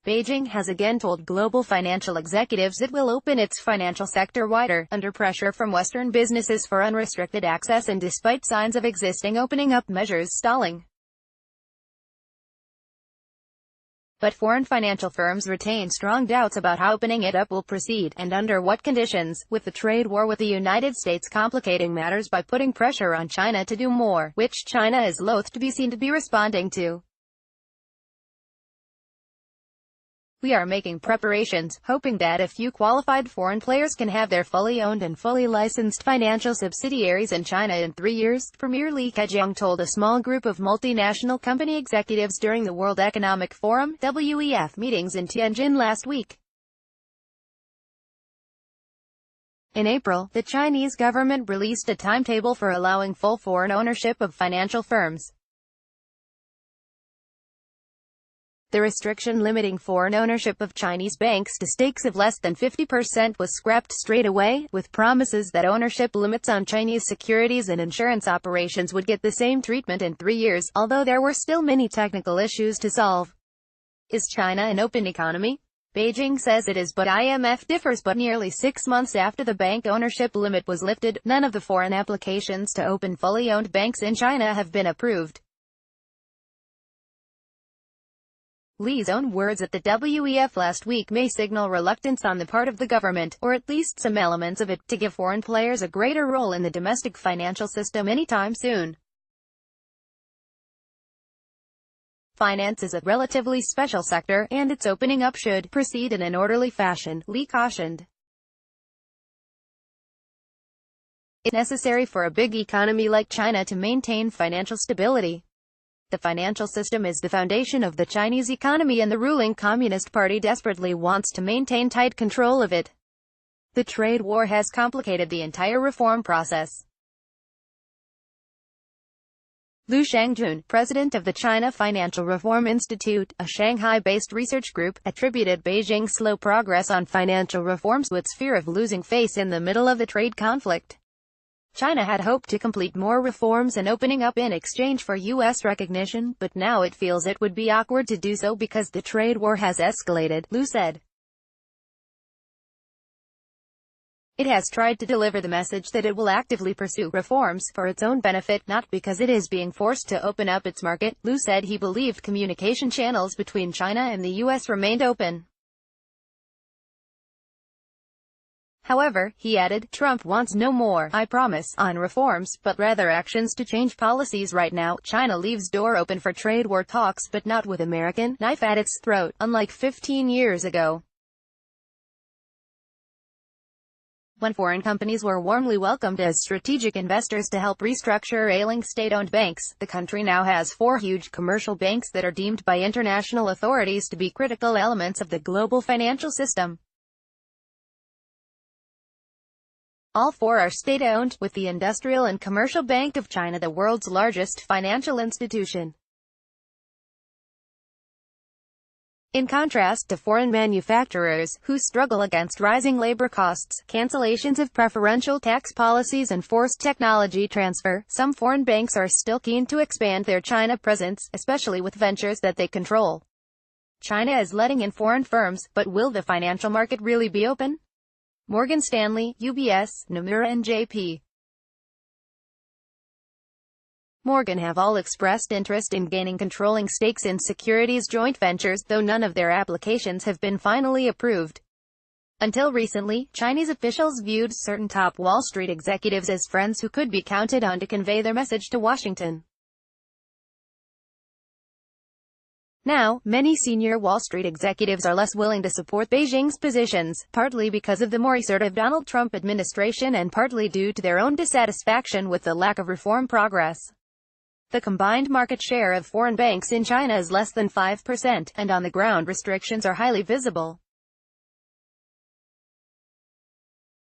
Beijing has again told global financial executives it will open its financial sector wider, under pressure from Western businesses for unrestricted access and despite signs of existing opening up measures stalling. But foreign financial firms retain strong doubts about how opening it up will proceed, and under what conditions, with the trade war with the United States complicating matters by putting pressure on China to do more, which China is loath to be seen to be responding to. We are making preparations, hoping that a few qualified foreign players can have their fully owned and fully licensed financial subsidiaries in China in 3 years, Premier Li Keqiang told a small group of multinational company executives during the World Economic Forum (WEF) meetings in Tianjin last week. In April, the Chinese government released a timetable for allowing full foreign ownership of financial firms. The restriction limiting foreign ownership of Chinese banks to stakes of less than 50% was scrapped straight away, with promises that ownership limits on Chinese securities and insurance operations would get the same treatment in 3 years, although there were still many technical issues to solve. Is China an open economy? Beijing says it is, but IMF differs. But nearly 6 months after the bank ownership limit was lifted, none of the foreign applications to open fully owned banks in China have been approved. Li's own words at the WEF last week may signal reluctance on the part of the government, or at least some elements of it, to give foreign players a greater role in the domestic financial system anytime soon. Finance is a relatively special sector, and its opening up should proceed in an orderly fashion, Li cautioned. It's necessary for a big economy like China to maintain financial stability. The financial system is the foundation of the Chinese economy, and the ruling Communist Party desperately wants to maintain tight control of it. The trade war has complicated the entire reform process. Lu Shangjun, president of the China Financial Reform Institute, a Shanghai-based research group, attributed Beijing's slow progress on financial reforms to its fear of losing face in the middle of the trade conflict. China had hoped to complete more reforms and opening up in exchange for U.S. recognition, but now it feels it would be awkward to do so because the trade war has escalated, Lu said. It has tried to deliver the message that it will actively pursue reforms for its own benefit, not because it is being forced to open up its market. Lu said he believed communication channels between China and the U.S. remained open. However, he added, Trump wants no more, I promise, on reforms, but rather actions to change policies right now. China leaves door open for trade war talks, but not with American knife at its throat, unlike 15 years ago, when foreign companies were warmly welcomed as strategic investors to help restructure ailing state-owned banks. The country now has 4 huge commercial banks that are deemed by international authorities to be critical elements of the global financial system. All 4 are state-owned, with the Industrial and Commercial Bank of China the world's largest financial institution. In contrast to foreign manufacturers, who struggle against rising labor costs, cancellations of preferential tax policies and forced technology transfer, some foreign banks are still keen to expand their China presence, especially with ventures that they control. China is letting in foreign firms, but will the financial market really be open? Morgan Stanley, UBS, Nomura and JP Morgan have all expressed interest in gaining controlling stakes in securities joint ventures, though none of their applications have been finally approved. Until recently, Chinese officials viewed certain top Wall Street executives as friends who could be counted on to convey their message to Washington. Now, many senior Wall Street executives are less willing to support Beijing's positions, partly because of the more assertive Donald Trump administration and partly due to their own dissatisfaction with the lack of reform progress. The combined market share of foreign banks in China is less than 5%, and on the ground restrictions are highly visible.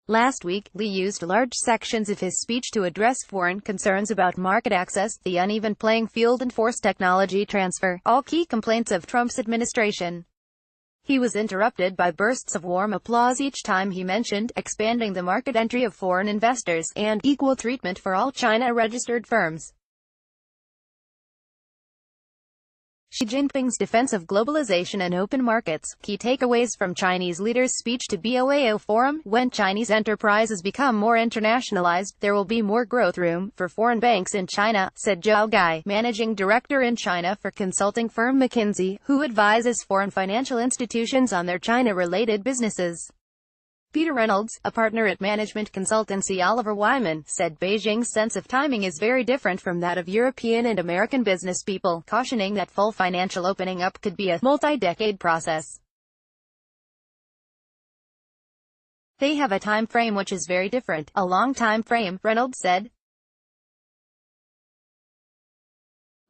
Last week, Li used large sections of his speech to address foreign concerns about market access, the uneven playing field and forced technology transfer, all key complaints of Trump's administration. He was interrupted by bursts of warm applause each time he mentioned expanding the market entry of foreign investors and equal treatment for all China-registered firms. Xi Jinping's defense of globalization and open markets. Key takeaways from Chinese leader's speech to BOAO Forum. When Chinese enterprises become more internationalized, there will be more growth room for foreign banks in China, said Zhao Gai, managing director in China for consulting firm McKinsey, who advises foreign financial institutions on their China-related businesses. Peter Reynolds, a partner at management consultancy Oliver Wyman, said Beijing's sense of timing is very different from that of European and American business people, cautioning that full financial opening up could be a multi-decade process. They have a time frame which is very different, a long time frame, Reynolds said.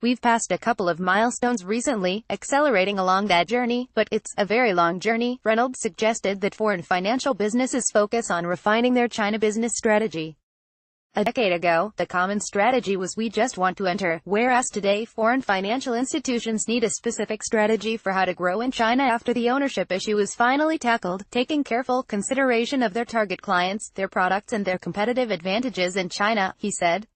We've passed a couple of milestones recently, accelerating along that journey, but it's a very long journey. Reynolds suggested that foreign financial businesses focus on refining their China business strategy. A decade ago, the common strategy was we just want to enter, whereas today foreign financial institutions need a specific strategy for how to grow in China after the ownership issue is finally tackled, taking careful consideration of their target clients, their products and their competitive advantages in China, he said.